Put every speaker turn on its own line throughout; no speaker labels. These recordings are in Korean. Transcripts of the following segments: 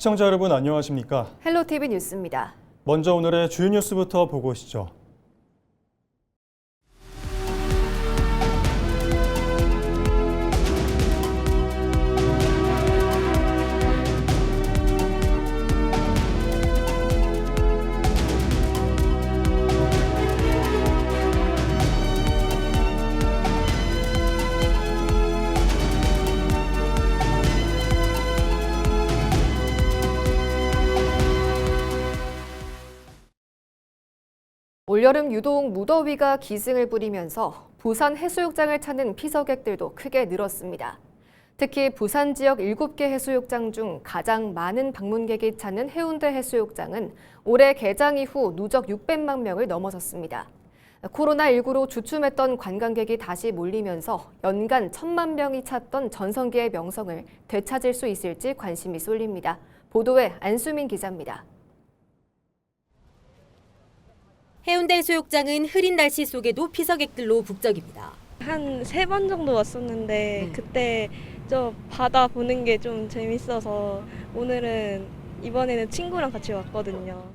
시청자 여러분 안녕하십니까?
헬로티비 뉴스입니다.
먼저 오늘의 주요 뉴스부터 보고 오시죠.
올여름 유독 무더위가 기승을 부리면서 부산 해수욕장을 찾는 피서객들도 크게 늘었습니다. 특히 부산 지역 7개 해수욕장 중 가장 많은 방문객이 찾는 해운대 해수욕장은 올해 개장 이후 누적 600만 명을 넘어섰습니다. 코로나19로 주춤했던 관광객이 다시 몰리면서 연간 1,000만 명이 찾던 전성기의 명성을 되찾을 수 있을지 관심이 쏠립니다. 보도에 안수민 기자입니다.
해운대 해수욕장은 흐린 날씨 속에도 피서객들로 북적입니다.
한 3번 정도 왔었는데 그때 저 바다 보는 게 좀 재밌어서 이번에는 친구랑 같이 왔거든요.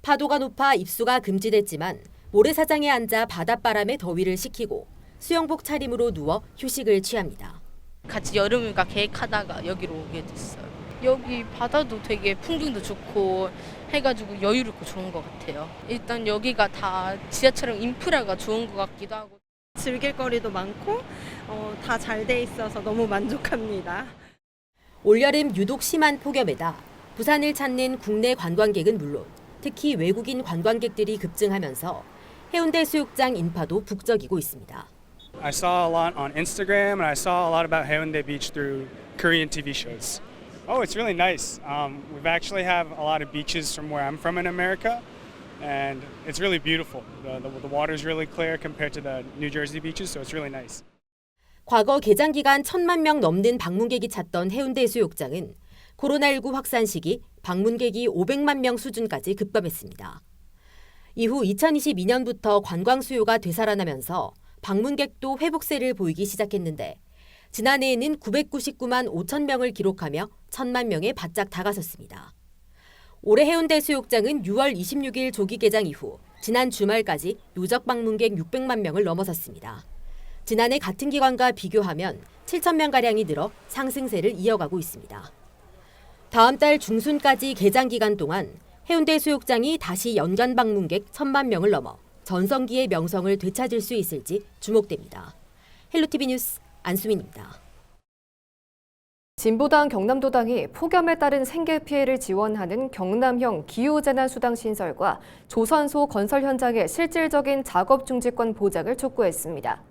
파도가 높아 입수가 금지됐지만 모래사장에 앉아 바닷바람에 더위를 식히고 수영복 차림으로 누워 휴식을 취합니다.
같이 여름휴가 계획하다가 여기로 오게 됐어요. 여기 바다도 되게 풍경도 좋고 해가지고 여유롭고 좋은 것 같아요. 일단 여기가 다 지하철랑 인프라가 좋은 것 같기도 하고.
즐길 거리도 많고 다 잘 돼 있어서 너무 만족합니다.
올여름 유독 심한 폭염에다 부산을 찾는 국내 관광객은 물론 특히 외국인 관광객들이 급증하면서 해운대 해수욕장 인파도 북적이고 있습니다.
I saw a lot on Instagram and I saw a lot about Haeundae Beach through Korean TV shows. Oh, it's really nice. We've actually have a lot of beaches from where I'm from in America, and it's really beautiful. The water is really clear compared to the New Jersey beaches, so it's really nice.
과거 개장 기간 1,000만 명 넘는 방문객이 찾던 해운대 해수욕장은 코로나19 확산 시기 방문객이 500만 명 수준까지 급감했습니다. 이후 2022년부터 관광 수요가 되살아나면서 방문객도 회복세를 보이기 시작했는데 지난해에는 999만 5천 명을 기록하며 1,000만 명에 바짝 다가섰습니다. 올해 해운대 해수욕장은 6월 26일 조기 개장 이후 지난 주말까지 누적 방문객 600만 명을 넘어섰습니다. 지난해 같은 기간과 비교하면 7천 명가량이 늘어 상승세를 이어가고 있습니다. 다음 달 중순까지 개장 기간 동안 해운대 해수욕장이 다시 연간 방문객 1,000만 명을 넘어 전성기의 명성을 되찾을 수 있을지 주목됩니다. 헬로티비 뉴스 안수민입니다.
진보당 경남도당이 폭염에 따른 생계 피해를 지원하는 경남형 기후재난수당 신설과 조선소 건설 현장의 실질적인 작업 중지권 보장을 촉구했습니다.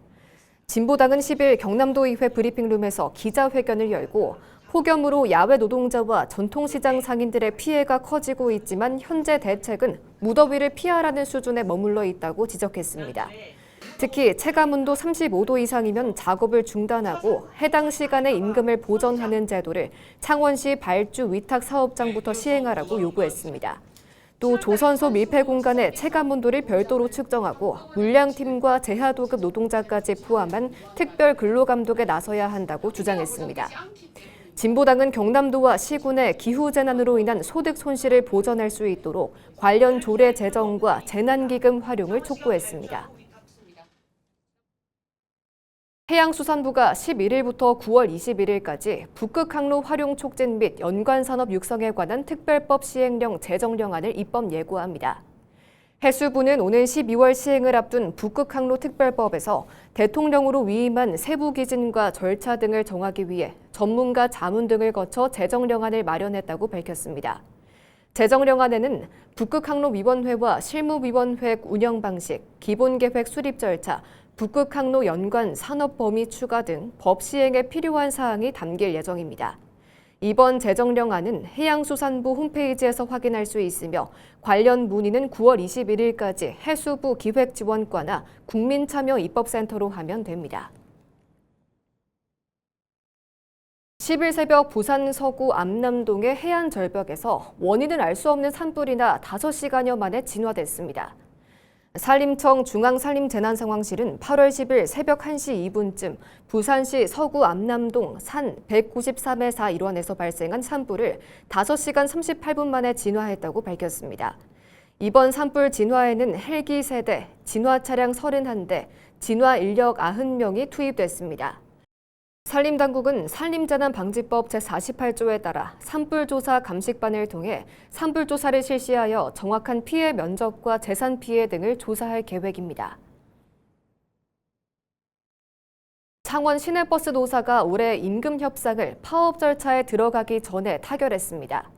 진보당은 10일 경남도의회 브리핑룸에서 기자회견을 열고 폭염으로 야외 노동자와 전통시장 상인들의 피해가 커지고 있지만 현재 대책은 무더위를 피하라는 수준에 머물러 있다고 지적했습니다. 특히 체감온도 35도 이상이면 작업을 중단하고 해당 시간에 임금을 보전하는 제도를 창원시 발주 위탁 사업장부터 시행하라고 요구했습니다. 또 조선소 밀폐 공간의 체감온도를 별도로 측정하고 물량팀과 재하도급 노동자까지 포함한 특별 근로감독에 나서야 한다고 주장했습니다. 진보당은 경남도와 시군의 기후재난으로 인한 소득 손실을 보전할 수 있도록 관련 조례 제정과 재난기금 활용을 촉구했습니다. 해양수산부가 11일부터 9월 21일까지 북극항로 활용 촉진 및 연관산업 육성에 관한 특별법 시행령 제정령안을 입법 예고합니다. 해수부는 오는 12월 시행을 앞둔 북극항로 특별법에서 대통령으로 위임한 세부 기준과 절차 등을 정하기 위해 전문가 자문 등을 거쳐 제정령안을 마련했다고 밝혔습니다. 제정령안에는 북극항로위원회와 실무위원회 운영 방식, 기본계획 수립 절차, 북극항로 연관 산업 범위 추가 등 법 시행에 필요한 사항이 담길 예정입니다. 이번 제정령안은 해양수산부 홈페이지에서 확인할 수 있으며 관련 문의는 9월 21일까지 해수부 기획지원과나 국민참여입법센터로 하면 됩니다. 10일 새벽 부산 서구 암남동의 해안 절벽에서 원인을 알 수 없는 산불이 나 5시간여 만에 진화됐습니다. 산림청 중앙산림재난상황실은 8월 10일 새벽 1시 2분쯤 부산시 서구 암남동 산 193의 4 일원에서 발생한 산불을 5시간 38분 만에 진화했다고 밝혔습니다. 이번 산불 진화에는 헬기 3대, 진화 차량 31대, 진화 인력 90명이 투입됐습니다. 산림당국은 산림재난방지법 제48조에 따라 산불조사 감식반을 통해 산불조사를 실시하여 정확한 피해 면적과 재산 피해 등을 조사할 계획입니다. 창원 시내버스 노사가 올해 임금 협상을 파업 절차에 들어가기 전에 타결했습니다.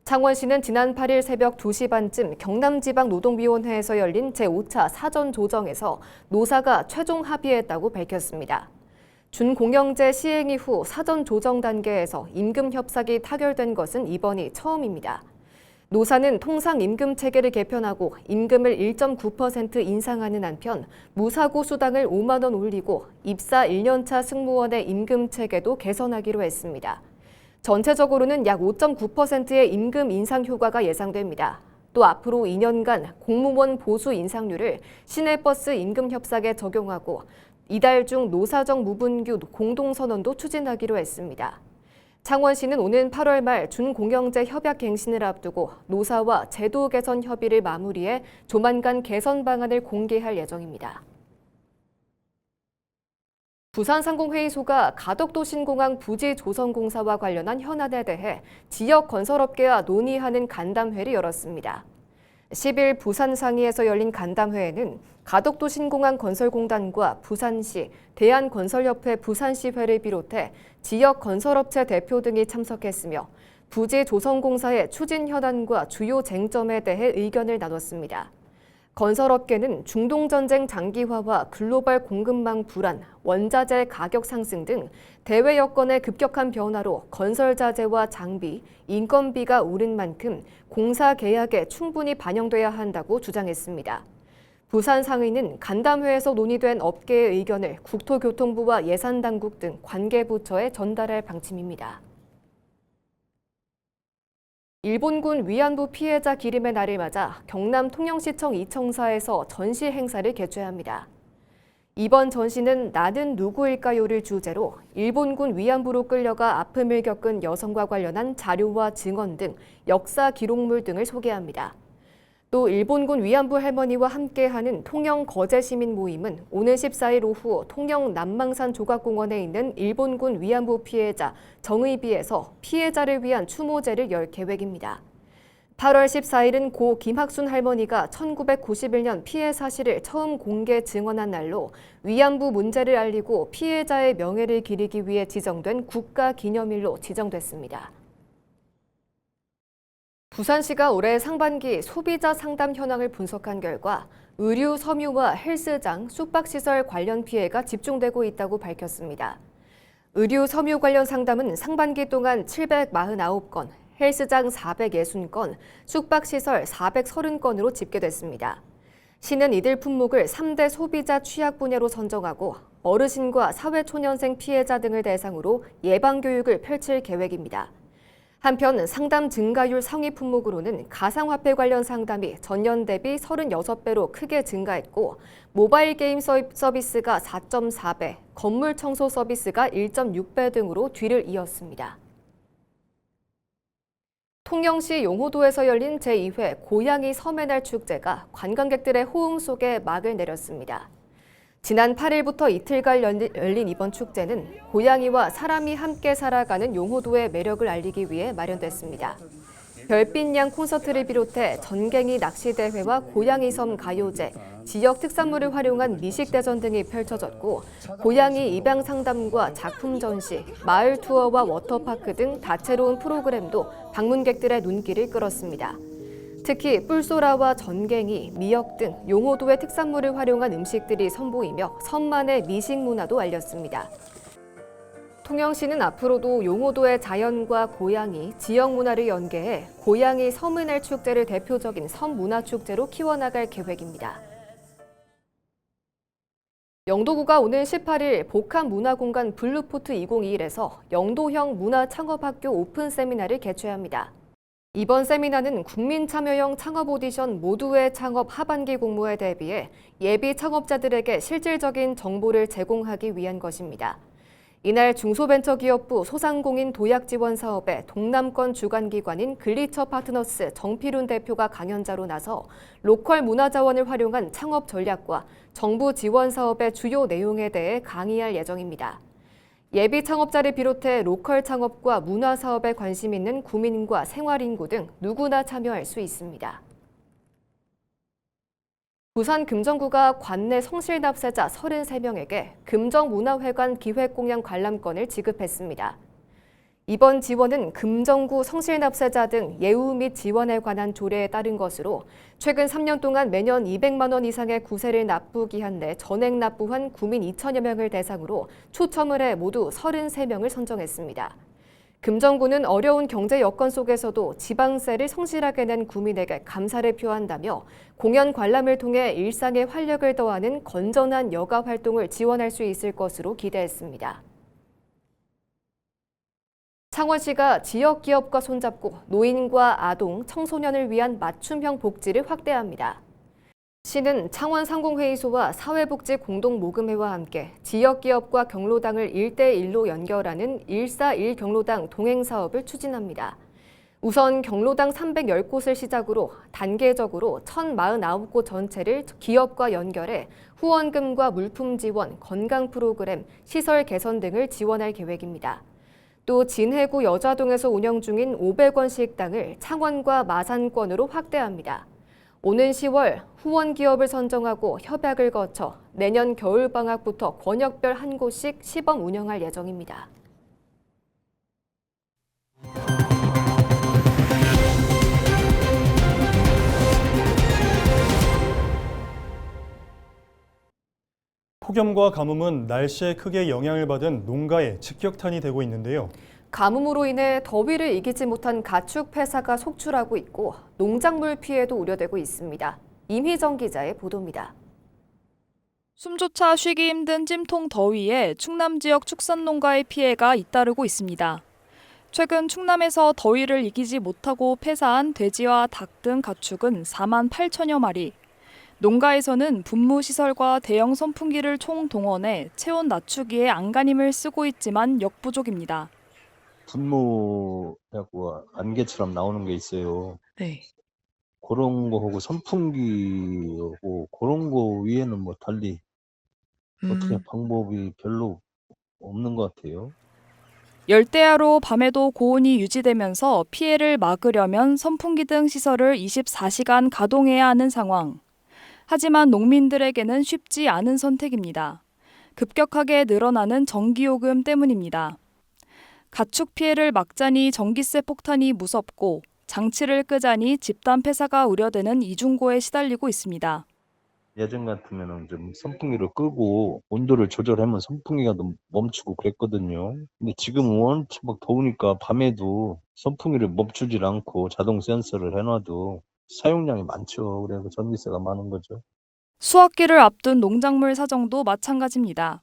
창원시는 지난 8일 새벽 2시 반쯤 경남지방노동위원회에서 열린 제5차 사전조정에서 노사가 최종 합의했다고 밝혔습니다. 준공영제 시행 이후 사전 조정 단계에서 임금 협상이 타결된 것은 이번이 처음입니다. 노사는 통상 임금 체계를 개편하고 임금을 1.9% 인상하는 한편 무사고 수당을 5만 원 올리고 입사 1년차 승무원의 임금 체계도 개선하기로 했습니다. 전체적으로는 약 5.9%의 임금 인상 효과가 예상됩니다. 또 앞으로 2년간 공무원 보수 인상률을 시내버스 임금 협상에 적용하고 이달 중 노사정 무분규 공동선언도 추진하기로 했습니다. 창원시는 오는 8월 말 준공영제 협약 갱신을 앞두고 노사와 제도 개선 협의를 마무리해 조만간 개선 방안을 공개할 예정입니다. 부산상공회의소가 가덕도 신공항 부지 조성공사와 관련한 현안에 대해 지역 건설업계와 논의하는 간담회를 열었습니다. 10일 부산상의에서 열린 간담회에는 가덕도 신공항 건설공단과 부산시, 대한건설협회 부산시회를 비롯해 지역 건설업체 대표 등이 참석했으며 부지 조성공사의 추진 현안과 주요 쟁점에 대해 의견을 나눴습니다. 건설업계는 중동전쟁 장기화와 글로벌 공급망 불안, 원자재 가격 상승 등 대외 여건의 급격한 변화로 건설자재와 장비, 인건비가 오른 만큼 공사 계약에 충분히 반영돼야 한다고 주장했습니다. 부산상의는 간담회에서 논의된 업계의 의견을 국토교통부와 예산당국 등 관계부처에 전달할 방침입니다. 일본군 위안부 피해자 기림의 날을 맞아 경남 통영시청 이청사에서 전시 행사를 개최합니다. 이번 전시는 나는 누구일까요를 주제로 일본군 위안부로 끌려가 아픔을 겪은 여성과 관련한 자료와 증언 등 역사 기록물 등을 소개합니다. 또 일본군 위안부 할머니와 함께하는 통영 거제 시민 모임은 오늘 14일 오후 통영 남망산 조각공원에 있는 일본군 위안부 피해자 정의비에서 피해자를 위한 추모제를 열 계획입니다. 8월 14일은 고 김학순 할머니가 1991년 피해 사실을 처음 공개 증언한 날로 위안부 문제를 알리고 피해자의 명예를 기리기 위해 지정된 국가기념일로 지정됐습니다. 부산시가 올해 상반기 소비자 상담 현황을 분석한 결과 의류, 섬유와 헬스장, 숙박시설 관련 피해가 집중되고 있다고 밝혔습니다. 의류, 섬유 관련 상담은 상반기 동안 749건, 헬스장 460건, 숙박시설 430건으로 집계됐습니다. 시는 이들 품목을 3대 소비자 취약 분야로 선정하고 어르신과 사회초년생 피해자 등을 대상으로 예방교육을 펼칠 계획입니다. 한편 상담 증가율 상위 품목으로는 가상화폐 관련 상담이 전년 대비 36배로 크게 증가했고 모바일 게임 서비스가 4.4배, 건물 청소 서비스가 1.6배 등으로 뒤를 이었습니다. 통영시 용호도에서 열린 제2회 고양이 섬의 날 축제가 관광객들의 호응 속에 막을 내렸습니다. 지난 8일부터 이틀간 열린 이번 축제는 고양이와 사람이 함께 살아가는 용호도의 매력을 알리기 위해 마련됐습니다. 별빛양 콘서트를 비롯해 전갱이 낚시대회와 고양이섬 가요제, 지역 특산물을 활용한 미식대전 등이 펼쳐졌고 고양이 입양 상담과 작품 전시, 마을 투어와 워터파크 등 다채로운 프로그램도 방문객들의 눈길을 끌었습니다. 특히 뿔소라와 전갱이, 미역 등 용호도의 특산물을 활용한 음식들이 선보이며 섬만의 미식 문화도 알렸습니다. 통영시는 앞으로도 용호도의 자연과 고양이, 지역 문화를 연계해 고양이 섬의 날 축제를 대표적인 섬문화축제로 키워나갈 계획입니다. 영도구가 오늘 18일 복합문화공간 블루포트 2021에서 영도형 문화창업학교 오픈 세미나를 개최합니다. 이번 세미나는 국민참여형 창업 오디션 모두의 창업 하반기 공모에 대비해 예비 창업자들에게 실질적인 정보를 제공하기 위한 것입니다. 이날 중소벤처기업부 소상공인 도약지원사업의 동남권 주관기관인 글리처 파트너스 정필훈 대표가 강연자로 나서 로컬 문화자원을 활용한 창업 전략과 정부 지원 사업의 주요 내용에 대해 강의할 예정입니다. 예비 창업자를 비롯해 로컬 창업과 문화 사업에 관심 있는 구민과 생활인구 등 누구나 참여할 수 있습니다. 부산 금정구가 관내 성실 납세자 33명에게 금정문화회관 기획공연 관람권을 지급했습니다. 이번 지원은 금정구 성실 납세자 등 예우 및 지원에 관한 조례에 따른 것으로 최근 3년 동안 매년 200만 원 이상의 구세를 납부기한 내 전액 납부한 구민 2천여 명을 대상으로 초청을 해 모두 33명을 선정했습니다. 금정구는 어려운 경제 여건 속에서도 지방세를 성실하게 낸 구민에게 감사를 표한다며 공연 관람을 통해 일상에 활력을 더하는 건전한 여가 활동을 지원할 수 있을 것으로 기대했습니다. 창원시가 지역 기업과 손잡고 노인과 아동, 청소년을 위한 맞춤형 복지를 확대합니다. 시는 창원 상공회의소와 사회복지공동모금회와 함께 지역기업과 경로당을 1대1로 연결하는 141 경로당 동행사업을 추진합니다. 우선 경로당 310곳을 시작으로 단계적으로 1049곳 전체를 기업과 연결해 후원금과 물품 지원, 건강 프로그램, 시설 개선 등을 지원할 계획입니다. 또 진해구 여자동에서 운영 중인 500원 식당을 창원과 마산권으로 확대합니다. 오는 10월 후원 기업을 선정하고 협약을 거쳐 내년 겨울방학부터 권역별 한 곳씩 시범 운영할 예정입니다.
폭염과 가뭄은 날씨에 크게 영향을 받은 농가에 직격탄이 되고 있는데요.
가뭄으로 인해 더위를 이기지 못한 가축 폐사가 속출하고 있고 농작물 피해도 우려되고 있습니다. 임희정 기자의 보도입니다.
숨조차 쉬기 힘든 찜통 더위에 충남 지역 축산 농가의 피해가 잇따르고 있습니다. 최근 충남에서 더위를 이기지 못하고 폐사한 돼지와 닭 등 가축은 4만 8천여 마리. 농가에서는 분무시설과 대형 선풍기를 총동원해 체온 낮추기에 안간힘을 쓰고 있지만 역부족입니다.
분무하고 안개처럼 나오는 게 있어요.
네.
그런 거하고 선풍기하고 그런 거 위에는 뭐 달리 어떻게 방법이 별로 없는 것 같아요.
열대야로 밤에도 고온이 유지되면서 피해를 막으려면 선풍기 등 시설을 24시간 가동해야 하는 상황. 하지만 농민들에게는 쉽지 않은 선택입니다. 급격하게 늘어나는 전기요금 때문입니다. 가축 피해를 막자니 전기세 폭탄이 무섭고 장치를 끄자니 집단 폐사가 우려되는 이중고에 시달리고 있습니다.
예전 같으면은 좀 선풍기를 끄고 온도를 조절하면 선풍기가 멈추고 그랬거든요. 근데 지금 원체 막 더우니까 밤에도 선풍기를 멈추질 않고 자동 센서를 해놔도 사용량이 많죠. 그래서 전기세가 많은 거죠.
수확기를 앞둔 농작물 사정도 마찬가지입니다.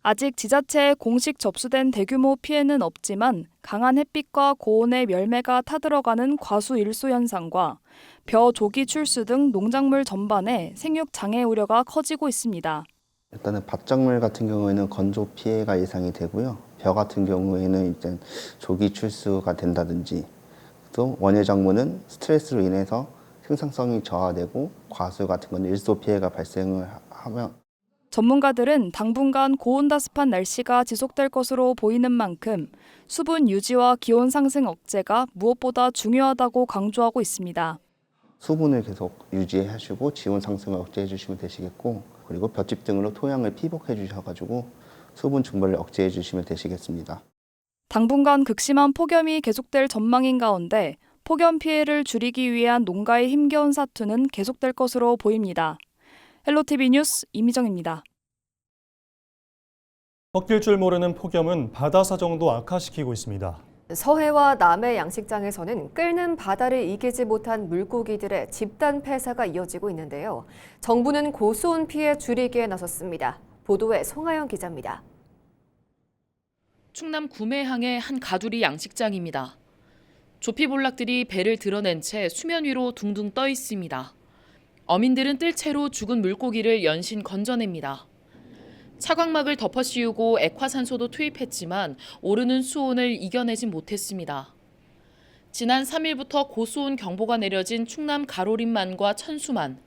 아직 지자체에 공식 접수된 대규모 피해는 없지만 강한 햇빛과 고온의 열매가 타들어가는 과수 일소 현상과 벼 조기 출수 등 농작물 전반에 생육 장애 우려가 커지고 있습니다.
일단은 밭작물 같은 경우에는 건조 피해가 예상이 되고요. 벼 같은 경우에는 이제 조기 출수가 된다든지 또 원예작물은 스트레스로 인해서 생산성이 저하되고 과수 같은 건 일소 피해가 발생을 하면
전문가들은 당분간 고온다습한 날씨가 지속될 것으로 보이는 만큼 수분 유지와 기온 상승 억제가 무엇보다 중요하다고 강조하고 있습니다.
수분을 계속 유지하시고 지온 상승을 억제해 주시면 되시겠고 그리고 볏짚 등으로 토양을 피복해 주셔가지고 수분 증발을 억제해 주시면 되시겠습니다.
당분간 극심한 폭염이 계속될 전망인 가운데 폭염 피해를 줄이기 위한 농가의 힘겨운 사투는 계속될 것으로 보입니다. 헬로티비 뉴스 임희정입니다.
꺾일 줄 모르는 폭염은 바다 사정도 악화시키고 있습니다.
서해와 남해 양식장에서는 끓는 바다를 이기지 못한 물고기들의 집단 폐사가 이어지고 있는데요. 정부는 고수온 피해 줄이기에 나섰습니다. 보도에 송하영 기자입니다.
충남 구매항의 한 가두리 양식장입니다.
조피볼락들이 배를 드러낸 채 수면 위로 둥둥 떠 있습니다. 어민들은 뜰 채로 죽은 물고기를 연신 건져냅니다. 차광막을 덮어 씌우고 액화산소도 투입했지만 오르는 수온을 이겨내진 못했습니다. 지난 3일부터 고수온 경보가 내려진 충남 가로림만과 천수만.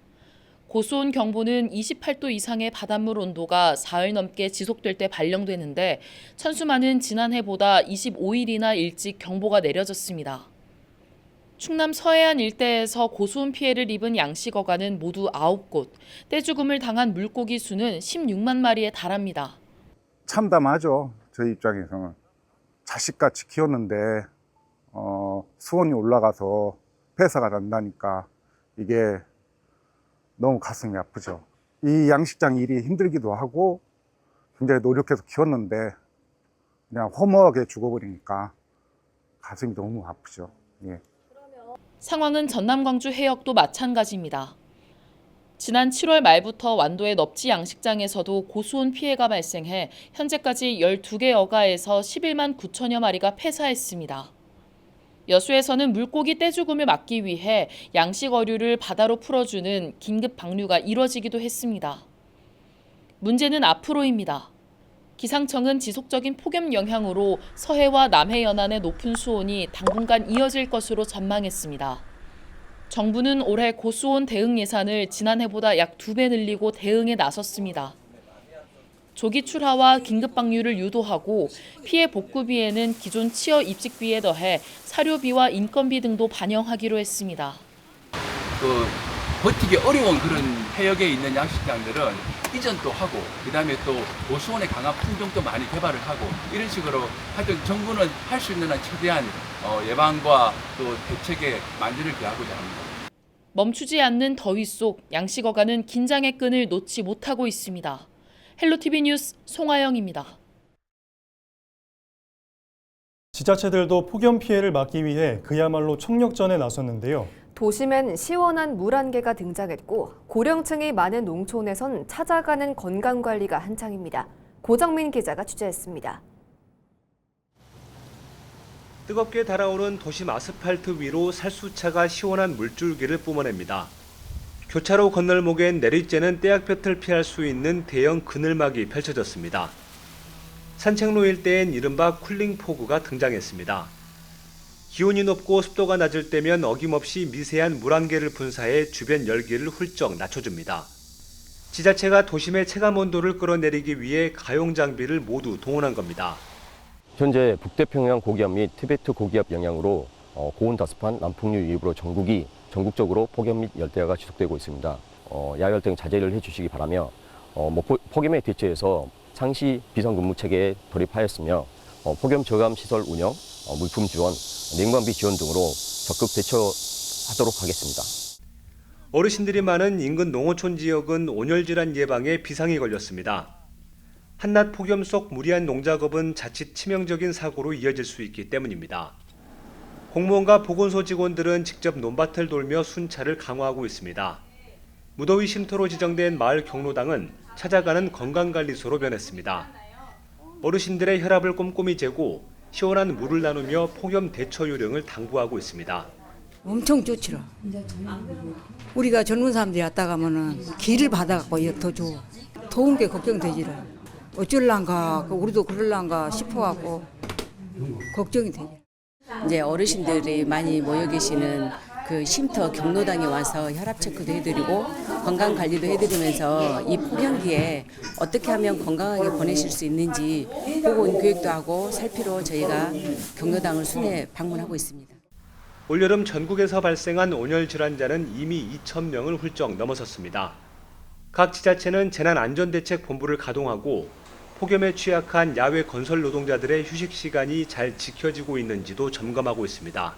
고수온 경보는 28도 이상의 바닷물 온도가 사흘 넘게 지속될 때 발령되는데 천수만은 지난해보다 25일이나 일찍 경보가 내려졌습니다. 충남 서해안 일대에서 고수온 피해를 입은 양식어간은 모두 9곳, 떼죽음을 당한 물고기 수는 16만 마리에 달합니다.
참담하죠. 저희 입장에서는. 자식같이 키웠는데 수온이 올라가서 폐사가 난다니까 이게 너무 가슴이 아프죠. 이 양식장 일이 힘들기도 하고 굉장히 노력해서 키웠는데 그냥 허무하게 죽어버리니까 가슴이 너무 아프죠. 예.
상황은 전남 광주 해역도 마찬가지입니다. 지난 7월 말부터 완도의 넙지 양식장에서도 고수온 피해가 발생해 현재까지 12개 어가에서 11만 9천여 마리가 폐사했습니다. 여수에서는 물고기 떼죽음을 막기 위해 양식 어류를 바다로 풀어주는 긴급 방류가 이뤄지기도 했습니다. 문제는 앞으로입니다. 기상청은 지속적인 폭염 영향으로 서해와 남해 연안의 높은 수온이 당분간 이어질 것으로 전망했습니다. 정부는 올해 고수온 대응 예산을 지난해보다 약 2배 늘리고 대응에 나섰습니다. 조기 출하와 긴급 방류를 유도하고 피해 복구비에는 기존 취어 입직비에 더해 사료비와 인건비 등도 반영하기로 했습니다.
버티기 어려운 그런 해역에 있는 양식장들은 이전도 하고 그다음에 또 고수온에 강한 품종도 많이 개발을 하고 이런 식으로 하여튼 정부는 할 수 있는 한 최대한 예방과 또 대책에 만전을 기하고자 합니다.
멈추지 않는 더위 속 양식어간은 긴장의 끈을 놓지 못하고 있습니다. 헬로티비 뉴스 송하영입니다.
지자체들도 폭염 피해를 막기 위해 그야말로 총력전에 나섰는데요.
도심엔 시원한 물 안개가 등장했고 고령층이 많은 농촌에선 찾아가는 건강관리가 한창입니다. 고정민 기자가 취재했습니다.
뜨겁게 달아오른 도심 아스팔트 위로 살수차가 시원한 물줄기를 뿜어냅니다. 교차로 건널목엔 내리쬐는 떼약볕을 피할 수 있는 대형 그늘막이 펼쳐졌습니다. 산책로 일대엔 이른바 쿨링포구가 등장했습니다. 기온이 높고 습도가 낮을 때면 어김없이 미세한 물안개를 분사해 주변 열기를 훌쩍 낮춰줍니다. 지자체가 도심의 체감온도를 끌어내리기 위해 가용 장비를 모두 동원한 겁니다.
현재 북태평양 고기압 및 티베트 고기압 영향으로 고온 다습한 남풍류 유입으로 전국적으로 폭염 및 열대야가 지속되고 있습니다. 야열등 자제를 해주시기 바라며 폭염에 대처해서 상시 비상근무 체계에 돌입하였으며 폭염 저감 시설 운영, 물품 지원, 냉방비 지원 등으로 적극 대처하도록 하겠습니다.
어르신들이 많은 인근 농어촌 지역은 온열질환 예방에 비상이 걸렸습니다. 한낮 폭염 속 무리한 농작업은 자칫 치명적인 사고로 이어질 수 있기 때문입니다. 공무원과 보건소 직원들은 직접 논밭을 돌며 순찰을 강화하고 있습니다. 무더위 쉼터로 지정된 마을 경로당은 찾아가는 건강관리소로 변했습니다. 어르신들의 혈압을 꼼꼼히 재고 시원한 물을 나누며 폭염 대처 요령을 당부하고 있습니다.
엄청 좋지라. 우리가 젊은 사람들이 왔다 가면은 기를 받아갖고 더 줘. 더운 게 걱정되지라. 어쩔란가, 우리도 그럴란가 싶어갖고 걱정이 되지.
이제 어르신들이 많이 모여 계시는 그 쉼터 경로당에 와서 혈압 체크도 해드리고 건강 관리도 해드리면서 이 폭염기에 어떻게 하면 건강하게 보내실 수 있는지 보건 교육도 하고 살피러 저희가 경로당을 순회 방문하고 있습니다.
올여름 전국에서 발생한 온열 질환자는 이미 2,000명을 훌쩍 넘어섰습니다. 각 지자체는 재난안전대책본부를 가동하고 폭염에 취약한 야외 건설 노동자들의 휴식 시간이 잘 지켜지고 있는지도 점검하고 있습니다.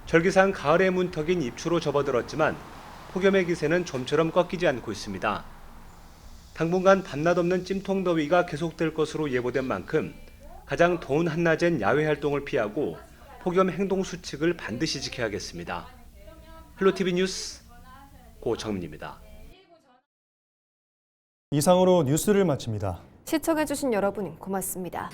절기상 가을의 문턱인 입추로 접어들었지만 폭염의 기세는 좀처럼 꺾이지 않고 있습니다. 당분간 밤낮 없는 찜통더위가 계속될 것으로 예보된 만큼 가장 더운 한낮엔 야외 활동을 피하고 폭염 행동 수칙을 반드시 지켜야겠습니다. 헬로티비 뉴스 고정민입니다.
이상으로 뉴스를 마칩니다.
시청해주신 여러분 고맙습니다.